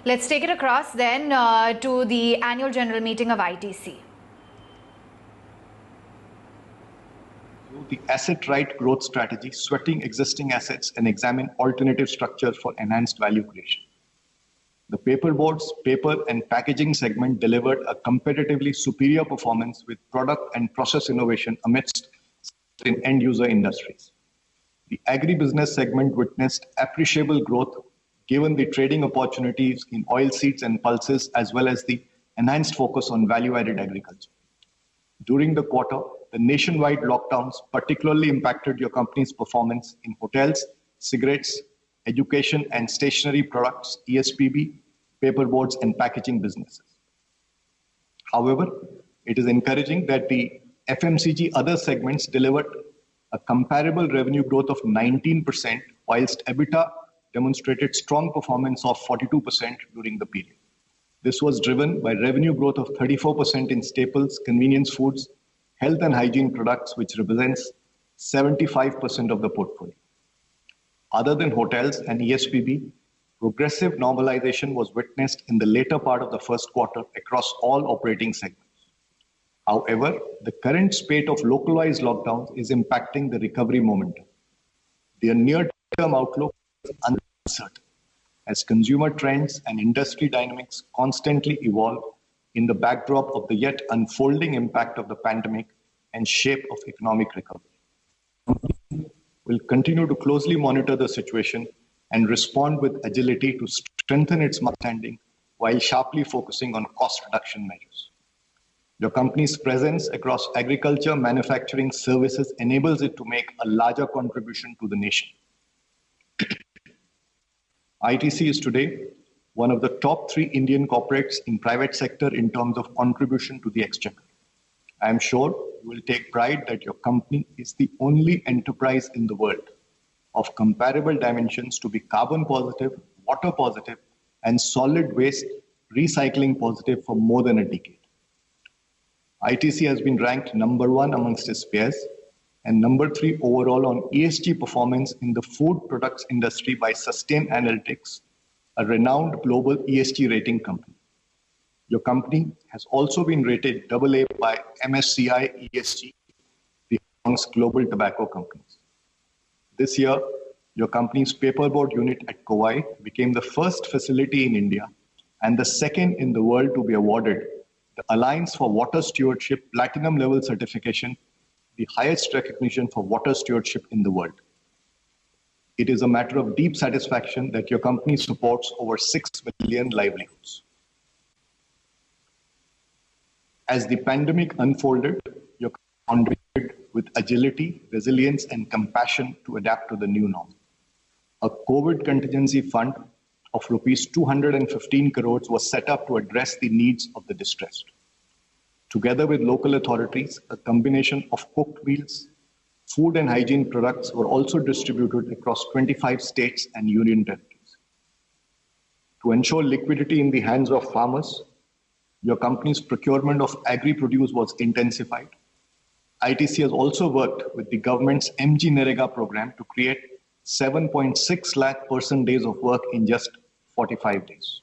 Let's take it across then to the annual general meeting of ITC. The asset-right growth strategy, sweating existing assets and examine alternative structures for enhanced value creation. The Paperboards, paper and packaging segment delivered a competitively superior performance with product and process innovation amidst in end-user industries. The Agribusiness segment witnessed appreciable growth given the trading opportunities in oilseeds and pulses, as well as the enhanced focus on value-added agriculture. During the quarter, the nationwide lockdowns particularly impacted your company's performance in hotels, cigarettes, education and stationery products, ESPB, paperboards and packaging businesses. However, it is encouraging that the FMCG other segments delivered a comparable revenue growth of 19%, whilst EBITDA demonstrated strong performance of 42% during the period. This was driven by revenue growth of 34% in staples, convenience foods, health and hygiene products, which represents 75% of the portfolio. Other than hotels and ESPB, progressive normalization was witnessed in the later part of the first quarter across all operating segments. However, the current spate of localized lockdowns is impacting the recovery momentum. Their near-term outlook is uncertain as consumer trends and industry dynamics constantly evolve in the backdrop of the yet unfolding impact of the pandemic and shape of economic recovery. Will continue to closely monitor the situation and respond with agility to strengthen its standing while sharply focusing on cost reduction measures. Your company's presence across agriculture, manufacturing, services enables it to make a larger contribution to the nation. ITC is today one of the top 3 Indian corporates in private sector in terms of contribution to the exchequer. I am sure you will take pride that your company is the only enterprise in the world of comparable dimensions to be carbon positive, water positive, and solid waste recycling positive for more than a decade. ITC has been ranked number 1 amongst its peers and number 3 overall on ESG performance in the food products industry by Sustainalytics, a renowned global ESG rating company. Your company has also been rated AA by MSCI ESG, the amongst global tobacco companies. This year, your company's paperboard unit at Kowai became the first facility in India and the second in the world to be awarded the Alliance for Water Stewardship Platinum Level Certification, the highest recognition for water stewardship in the world. It is a matter of deep satisfaction that your company supports over 6 million livelihoods. As the pandemic unfolded, your company contributed with agility, resilience, and compassion to adapt to the new norm. A COVID contingency fund of rupees 215 crores was set up to address the needs of the distressed. Together with local authorities, a combination of cooked meals, food and hygiene products were also distributed across 25 states and union territories. To ensure liquidity in the hands of farmers, your company's procurement of agri-produce was intensified. ITC has also worked with the government's MG Narega program to create 7.6 lakh person days of work in just 45 days.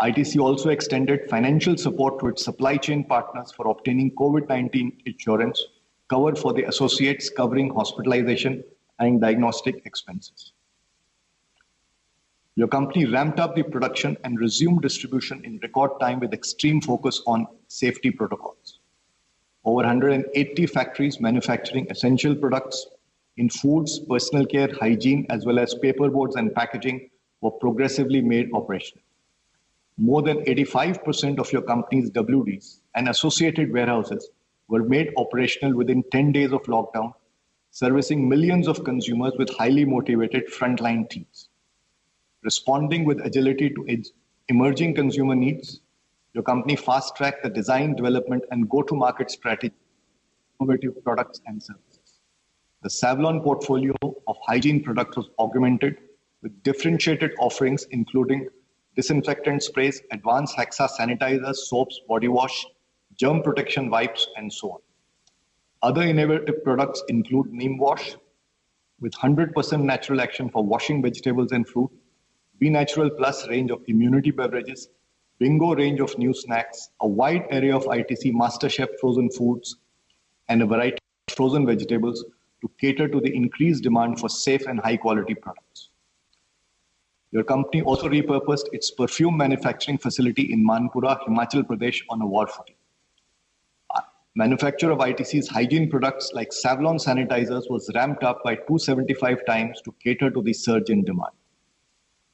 ITC also extended financial support to its supply chain partners for obtaining COVID-19 insurance cover for the associates covering hospitalization and diagnostic expenses. Your company ramped up the production and resumed distribution in record time with extreme focus on safety protocols. Over 180 factories manufacturing essential products in foods, personal care, hygiene, as well as paperboards and packaging were progressively made operational. More than 85% of your company's WDs and associated warehouses were made operational within 10 days of lockdown, servicing millions of consumers with highly motivated frontline teams. Responding with agility to emerging consumer needs, your company fast-tracked the design, development, and go-to-market strategy of innovative products and services. The Savlon portfolio of hygiene products was augmented with differentiated offerings, including disinfectant sprays, advanced Hexa sanitizers, soaps, body wash, germ protection wipes, and so on. Other innovative products include neem wash with 100% natural action for washing vegetables and fruit, Be Natural Plus range of immunity beverages, Bingo range of new snacks, a wide array of ITC MasterChef frozen foods, and a variety of frozen vegetables to cater to the increased demand for safe and high quality products. Your company also repurposed its perfume manufacturing facility in Manpura, Himachal Pradesh on a war footing. Manufacture of ITC's hygiene products like Savlon sanitizers was ramped up by 275 times to cater to the surge in demand.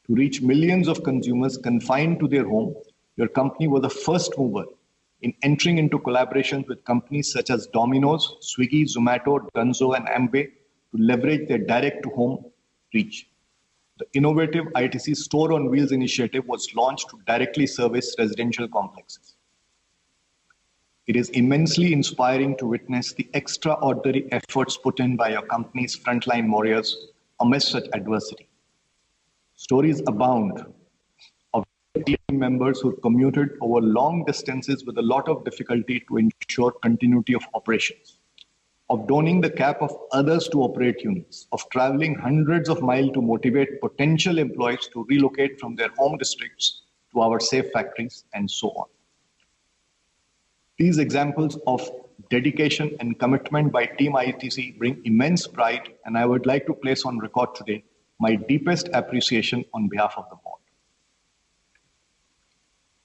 To reach millions of consumers confined to their home, your company was the first mover in entering into collaborations with companies such as Domino's, Swiggy, Zomato, Dunzo, and Amway to leverage their direct-to-home reach. The innovative ITC Store on Wheels initiative was launched to directly service residential complexes. It is immensely inspiring to witness the extraordinary efforts put in by your company's frontline warriors amidst such adversity. Stories abound of team members who commuted over long distances with a lot of difficulty to ensure continuity of operations, of donning the cap of others to operate units, of traveling hundreds of miles to motivate potential employees to relocate from their home districts to our safe factories, and so on. These examples of dedication and commitment by Team ITC bring immense pride, and I would like to place on record today my deepest appreciation on behalf of the board.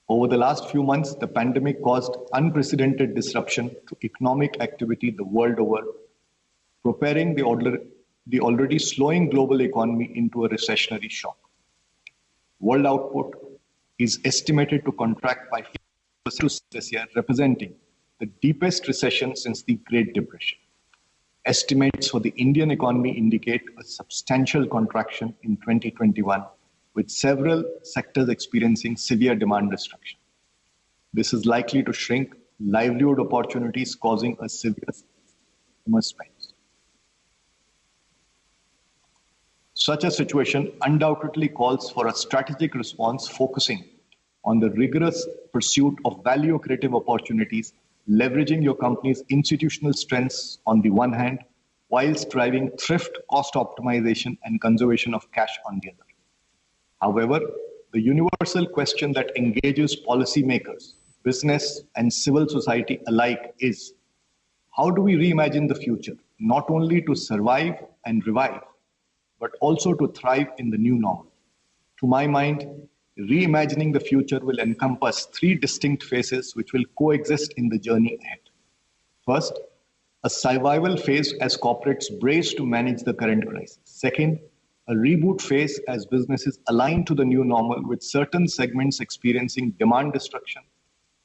Over the last few months, the pandemic caused unprecedented disruption to economic activity the world over, preparing the already slowing global economy into a recessionary shock. World output is estimated to contract by 5% this year, representing the deepest recession since the Great Depression. Estimates for the Indian economy indicate a substantial contraction in 2021, with several sectors experiencing severe demand destruction. This is likely to shrink livelihood opportunities, causing a severe consumer spends. Such a situation undoubtedly calls for a strategic response focusing on the rigorous pursuit of value-accretive opportunities, leveraging your company's institutional strengths on the one hand, whilst driving thrift, cost optimization, and conservation of cash on the other. However, the universal question that engages policymakers, business, and civil society alike is, how do we reimagine the future, not only to survive and revive, but also to thrive in the new normal? To my mind, reimagining the future will encompass three distinct phases which will coexist in the journey ahead. First, a survival phase as corporates brace to manage the current crisis. Second, a reboot phase as businesses align to the new normal, with certain segments experiencing demand destruction,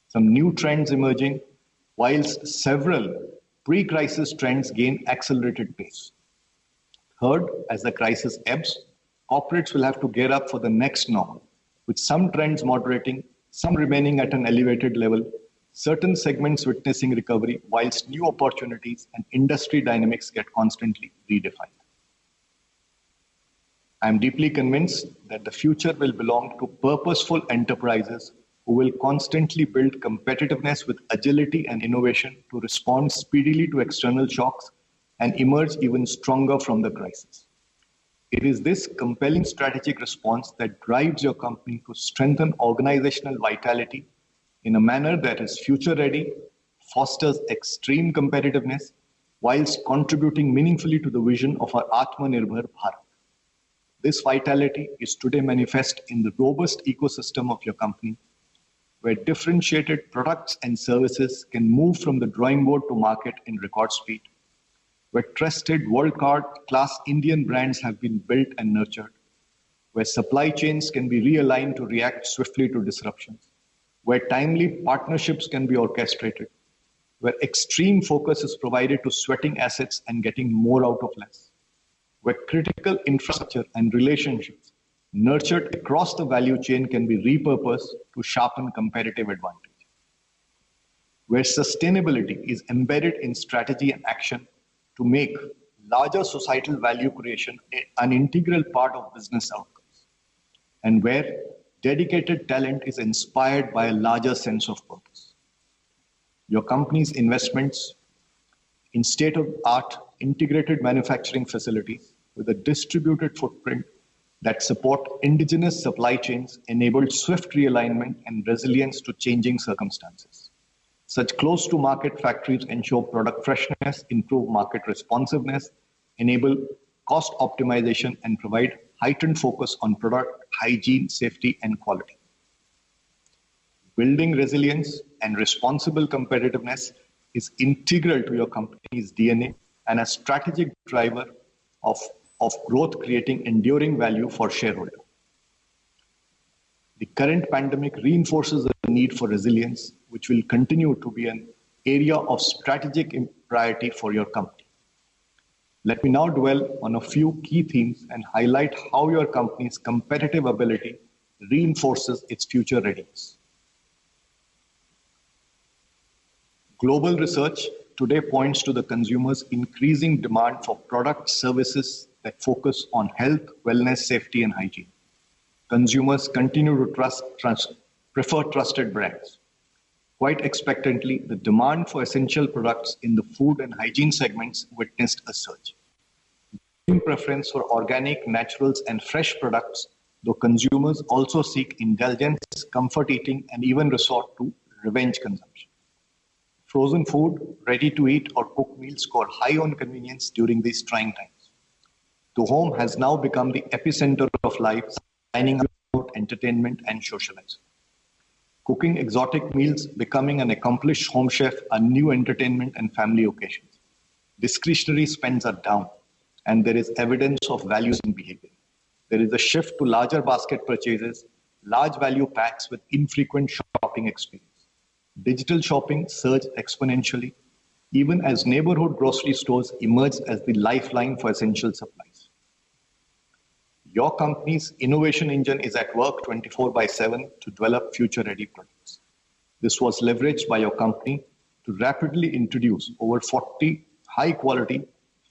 some new trends emerging, whilst several pre-crisis trends gain accelerated pace. Third, as the crisis ebbs, corporates will have to gear up for the next normal, with some trends moderating, some remaining at an elevated level, certain segments witnessing recovery, whilst new opportunities and industry dynamics get constantly redefined. I am deeply convinced that the future will belong to purposeful enterprises who will constantly build competitiveness with agility and innovation to respond speedily to external shocks and emerge even stronger from the crisis. It is this compelling strategic response that drives your company to strengthen organizational vitality in a manner that is future-ready, fosters extreme competitiveness, whilst contributing meaningfully to the vision of our Atmanirbhar Bharat. This vitality is today manifest in the robust ecosystem of your company, where differentiated products and services can move from the drawing board to market in record speed, where trusted world-class Indian brands have been built and nurtured, where supply chains can be realigned to react swiftly to disruptions, where timely partnerships can be orchestrated, where extreme focus is provided to sweating assets and getting more out of less, where critical infrastructure and relationships nurtured across the value chain can be repurposed to sharpen competitive advantage, where sustainability is embedded in strategy and action to make larger societal value creation an integral part of business outcomes, and where dedicated talent is inspired by a larger sense of purpose. Your company's investments in state-of-the-art integrated manufacturing facilities with a distributed footprint that support indigenous supply chains enabled swift realignment and resilience to changing circumstances. Such close to market factories ensure product freshness, improve market responsiveness, enable cost optimization, and provide heightened focus on product hygiene, safety, and quality. Building resilience and responsible competitiveness is integral to your company's DNA and a strategic driver of growth, creating enduring value for shareholders. The current pandemic reinforces the need for resilience, which will continue to be an area of strategic priority for your company. Let me now dwell on a few key themes and highlight how your company's competitive ability reinforces its future readiness. Global research today points to the consumer's increasing demand for products, services that focus on health, wellness, safety, and hygiene. Consumers continue to prefer trusted brands. Quite expectantly, the demand for essential products in the food and hygiene segments witnessed a surge. Growing preference for organic, naturals, and fresh products, though consumers also seek indulgence, comfort eating, and even resort to revenge consumption. Frozen food, ready-to-eat or cooked meals score high on convenience during these trying times. The home has now become the epicenter of life, dining out, entertainment, and socializing. Cooking exotic meals, becoming an accomplished home chef are new entertainment and family occasions. Discretionary spends are down, and there is evidence of values in behavior. There is a shift to larger basket purchases, large value packs with infrequent shopping experience. Digital shopping surged exponentially, even as neighborhood grocery stores emerged as the lifeline for essential supplies. Your company's innovation engine is at work 24/7 to develop future-ready products. This was leveraged by your company to rapidly introduce over 40 high-quality,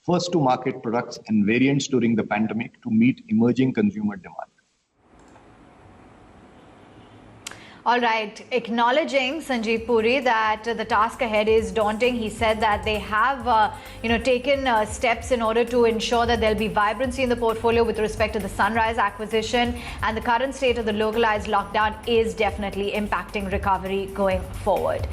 first-to-market products and variants during the pandemic to meet emerging consumer demand. All right, acknowledging Sanjiv Puri that the task ahead is daunting. He said that they have, taken steps in order to ensure that there'll be vibrancy in the portfolio with respect to the Sunrise acquisition, and the current state of the localized lockdown is definitely impacting recovery going forward.